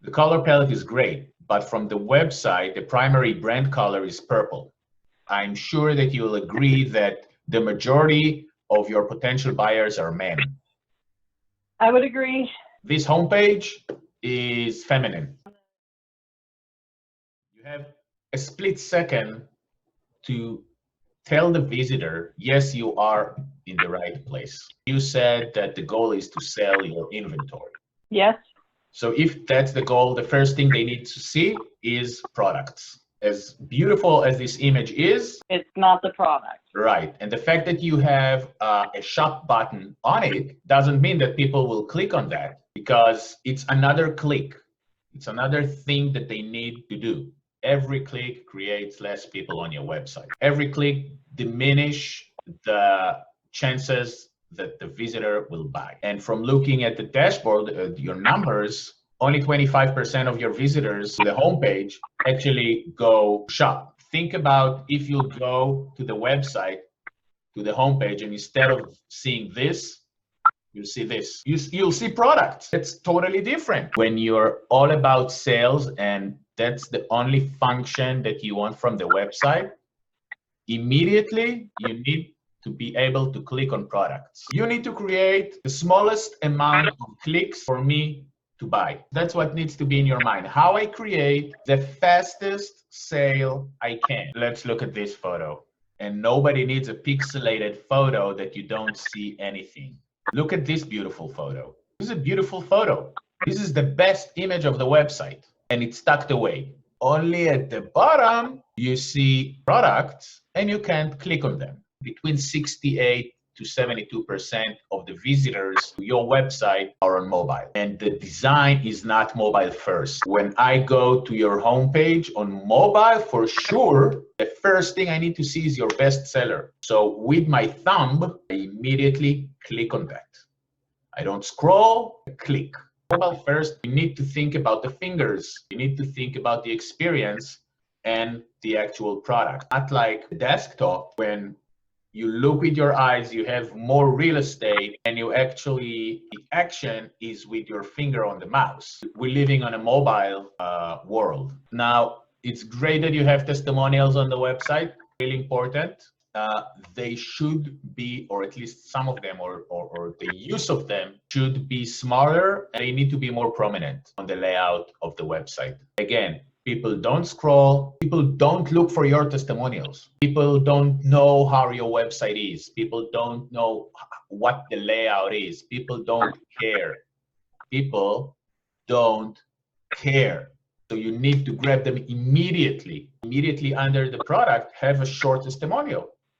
The color palette is great, but from the website, the primary brand color is purple. I'm sure that you'll agree that the majority of your potential buyers are men. I would agree. This homepage is feminine. You have a split second to tell the visitor, yes, you are in the right place. You said that the goal is to sell your inventory. Yes. So if that's the goal, the first thing they need to see is products. As beautiful as this image is, it's not the product. Right. And the fact that you have a shop button on it doesn't mean that people will click on that, because it's another click. It's another thing that they need to do. Every click creates less people on your website. Every click diminish the chances that the visitor will buy. And from looking at the dashboard, your numbers, only 25% of your visitors to the homepage actually go shop. Think about if you go to the website, to the homepage, and instead of seeing this, you'll see this. You'll see products. It's totally different. When you're all about sales and that's the only function that you want from the website, immediately you need to be able to click on products. You need to create the smallest amount of clicks for me to buy. That's what needs to be in your mind. How I create the fastest sale I can. Let's look at this photo. And nobody needs a pixelated photo that you don't see anything. Look at this beautiful photo. This is a beautiful photo. This is the best image of the website, and it's tucked away. Only at the bottom, you see products, and you can't click on them. Between 68 to 72% of the visitors to your website are on mobile. And the design is not mobile first. When I go to your homepage on mobile, for sure, the first thing I need to see is your best seller. So with my thumb, I immediately click on that. I don't scroll, I click. Mobile first, you need to think about the fingers. You need to think about the experience and the actual product. Not like desktop, when you look with your eyes, you have more real estate, and you actually, the action is with your finger on the mouse. We're living on a mobile world. Now, it's great that you have testimonials on the website, really important. They should be, or at least some of them, or the use of them should be smarter, and they need to be more prominent on the layout of the website. Again, people don't scroll. People don't look for your testimonials. People don't know how your website is. People don't know what the layout is. People don't care. People don't care. So you need to grab them immediately. Immediately under the product, have a short testimonial.